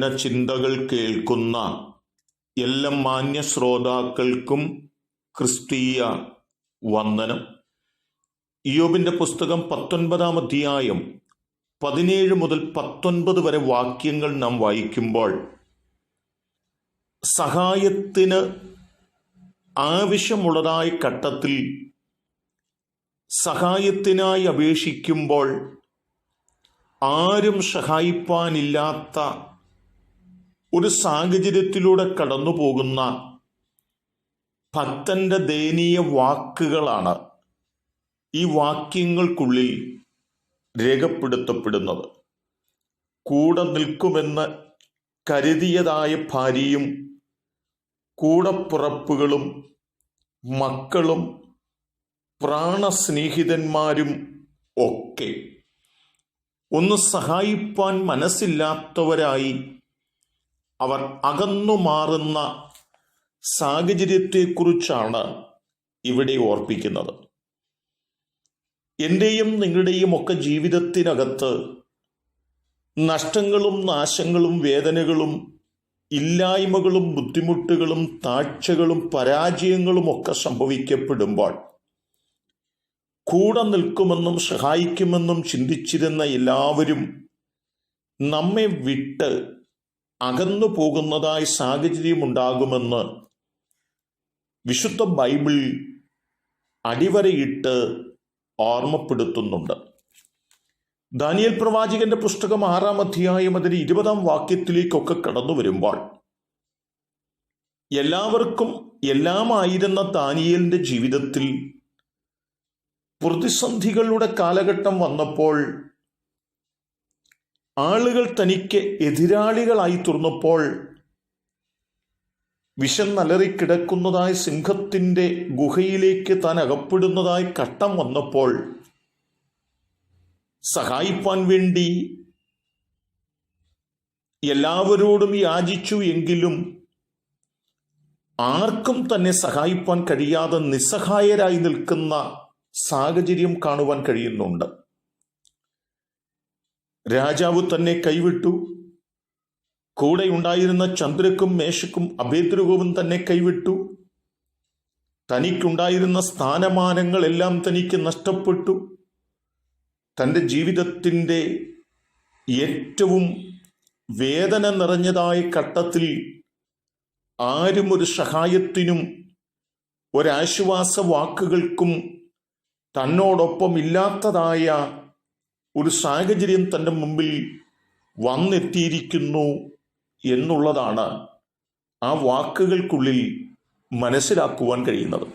അനുദിന ചിന്തകൾ കേൾക്കുന്ന എല്ലാ മാന്യ ശ്രോതാക്കൾക്കും ക്രിസ്തീയ വന്ദനം. ഇയ്യോബിന്റെ പുസ്തകം 19-ാം അധ്യായം 17 മുതൽ 19 വരെ വാക്യങ്ങൾ നാം വായിക്കുമ്പോൾ സഹായത്തിന് ആവശ്യമുള്ളതായ ഘട്ടത്തിൽ സഹായത്തിനായി അപേക്ഷിക്കുമ്പോൾ ആരും സഹായിപ്പാനില്ലാത്ത ഒരു സാഹചര്യത്തിലൂടെ കടന്നു പോകുന്ന ഭക്തന്റെ ദയനീയ വാക്കുകളാണ് ഈ വാക്യങ്ങൾക്കുള്ളിൽ രേഖപ്പെടുത്തപ്പെടുന്നത്. കൂടെ നിൽക്കുമെന്ന് കരുതിയതായ ഭാര്യയും കൂടപ്പിറപ്പുകളും മക്കളും പ്രാണസ്നേഹിതന്മാരും ഒക്കെ ഒന്ന് സഹായിപ്പാൻ മനസ്സില്ലാത്തവരായി അവർ അകന്നു മാറുന്ന സാഹചര്യത്തെക്കുറിച്ചാണ് ഇവിടെ ഓർപ്പിക്കുന്നത്. എൻ്റെയും നിങ്ങളുടെയും ഒക്കെ ജീവിതത്തിനകത്ത് നഷ്ടങ്ങളും നാശങ്ങളും വേദനകളും ഇല്ലായ്മകളും ബുദ്ധിമുട്ടുകളും താഴ്ചകളും പരാജയങ്ങളും ഒക്കെ സംഭവിക്കപ്പെടുമ്പോൾ കൂടെ നിൽക്കുമെന്നും സഹായിക്കുമെന്നും ചിന്തിച്ചിരുന്ന എല്ലാവരും നമ്മെ വിട്ട് അകന്നു പോകുന്നതായ സാഹചര്യമുണ്ടാകുമെന്ന് വിശുദ്ധ ബൈബിൾ അടിവരയിട്ട് ഓർമ്മപ്പെടുത്തുന്നുണ്ട്. ദാനിയേൽ പ്രവാചകന്റെ പുസ്തകം 6-ാം അധ്യായം അതിന് 20-ാം വാക്യത്തിലേക്കൊക്കെ കടന്നു വരുമ്പോൾ എല്ലാവർക്കും എല്ലാമായിരുന്ന ദാനിയേലിന്റെ ജീവിതത്തിൽ പ്രതിസന്ധികളുടെ കാലഘട്ടം വന്നപ്പോൾ, ആളുകൾ തനിക്ക് എതിരാളികളായി തീർന്നപ്പോൾ, വിശന്നലറിക്കിടക്കുന്നതായ സിംഹത്തിന്റെ ഗുഹയിലേക്ക് താൻ അകപ്പെടുന്നതായി ഘട്ടം വന്നപ്പോൾ സഹായിപ്പാൻ വേണ്ടി എല്ലാവരോടും യാചിച്ചു എങ്കിലും ആർക്കും തന്നെ സഹായിപ്പാൻ കഴിയാതെ നിസ്സഹായരായി നിൽക്കുന്ന സാഹചര്യം കാണുവാൻ കഴിയുന്നുണ്ട്. രാജാവ് തന്നെ കൈവിട്ടു. കൂടെ ഉണ്ടായിരുന്ന ചന്ദ്രക്കും മേശക്കും അബേദ്നെഗോവും തന്നെ കൈവിട്ടു. തനിക്കുണ്ടായിരുന്ന സ്ഥാനമാനങ്ങളെല്ലാം തനിക്ക് നഷ്ടപ്പെട്ടു. തൻ്റെ ജീവിതത്തിൻ്റെ ഏറ്റവും വേദന നിറഞ്ഞതായ ഘട്ടത്തിൽ ആരും ഒരു സഹായത്തിനും ഒരാശ്വാസ വാക്കുകൾക്കും തന്നോടൊപ്പം ഇല്ലാത്തതായ ഒരു സാഹചര്യം തൻ്റെ മുമ്പിൽ വന്നെത്തിയിരിക്കുന്നു എന്നുള്ളതാണ് ആ വാക്കുകൾക്കുള്ളിൽ മനസ്സിലാക്കുവാൻ കഴിയുന്നത്.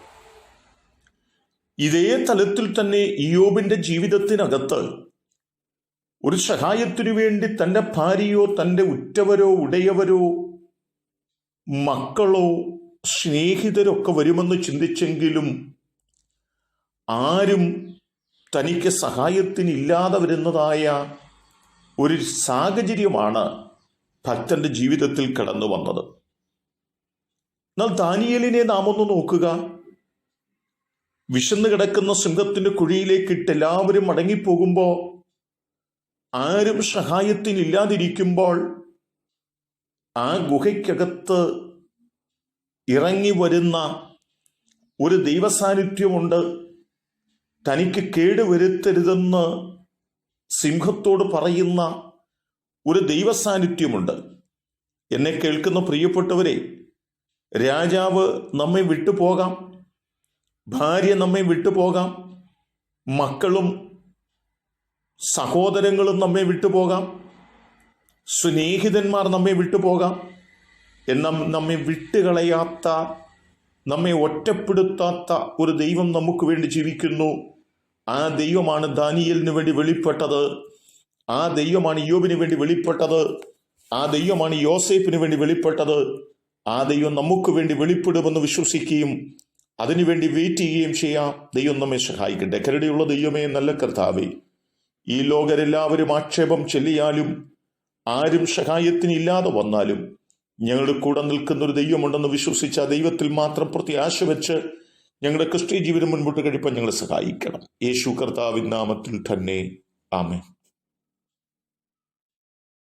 ഇതേ തലത്തിൽ തന്നെ ഇയ്യോബിന്റെ ജീവിതത്തിനകത്ത് ഒരു സഹായത്തിനു വേണ്ടി തൻ്റെ ഭാര്യയോ തൻ്റെ ഉറ്റവരോ ഉടയവരോ മക്കളോ സ്നേഹിതരൊക്കെ വരുമെന്ന് ചിന്തിച്ചെങ്കിലും ആരും തനിക്ക് സഹായത്തിനില്ലാതെ വരുന്നതായ ഒരു സാഹചര്യമാണ് ഭക്തന്റെ ജീവിതത്തിൽ കടന്നു വന്നത്. എന്നാൽ ദാനിയേലിനെ നാം ഒന്ന് നോക്കുക. വിശന്നു കിടക്കുന്ന സിംഹത്തിന്റെ കുഴിയിലേക്കിട്ട് എല്ലാവരും മടങ്ങിപ്പോകുമ്പോൾ, ആരും സഹായത്തിനില്ലാതിരിക്കുമ്പോൾ ആ ഗുഹയ്ക്കകത്ത് ഇറങ്ങി വരുന്ന ഒരു ദൈവസാന്നിധ്യമുണ്ട്. തനിക്ക് കേടുവരുത്തരുതെന്ന് സിംഹത്തോട് പറയുന്ന ഒരു ദൈവസാന്നിധ്യമുണ്ട്. എന്നെ കേൾക്കുന്ന പ്രിയപ്പെട്ടവരെ, രാജാവ് നമ്മെ വിട്ടുപോകാം, ഭാര്യ നമ്മെ വിട്ടുപോകാം, മക്കളും സഹോദരങ്ങളും നമ്മെ വിട്ടുപോകാം, സ്നേഹിതന്മാർ നമ്മെ വിട്ടുപോകാം. എന്നാൽ നമ്മെ വിട്ടുകളയാത്ത, നമ്മെ ഒറ്റപ്പെടുത്താത്ത ഒരു ദൈവം നമുക്ക് വേണ്ടി ജീവിക്കുന്നു. ആ ദൈവമാണ് ദാനിയേലിന് വേണ്ടി വെളിപ്പെട്ടത്. ആ ദൈവമാണ് ഇയ്യോബിന് വേണ്ടി വെളിപ്പെട്ടത്. ആ ദൈവമാണ് യോസേഫിന് വേണ്ടി വെളിപ്പെട്ടത്. ആ ദൈവം നമുക്ക് വേണ്ടി വെളിപ്പെടുമെന്ന് വിശ്വസിക്കുകയും അതിനുവേണ്ടി വെയിറ്റ് ചെയ്യുകയും ചെയ്യാം. ദൈവം നമ്മെ സഹായിക്കട്ടെ. കരുണയുള്ള ദൈവമേ, നല്ല കർത്താവേ, ഈ ലോകരെല്ലാവരും ആക്ഷേപം ചൊല്ലിയാലും ആരും സഹായത്തിനില്ലാതെ വന്നാലും ഞങ്ങളുടെ കൂടെ നിൽക്കുന്നൊരു ദൈവമുണ്ടെന്ന് വിശ്വസിച്ച ആ ദൈവത്തിൽ മാത്രം പ്രത്യാശ വെച്ച് ഞങ്ങളുടെ ക്രിസ്തീയ ജീവിതം മുൻപോട്ട് കഴിപ്പാൻ ഞങ്ങളെ സഹായിക്കണം. യേശു കർത്താവിൻ നാമത്തിൽ തന്നെ ആമേൻ.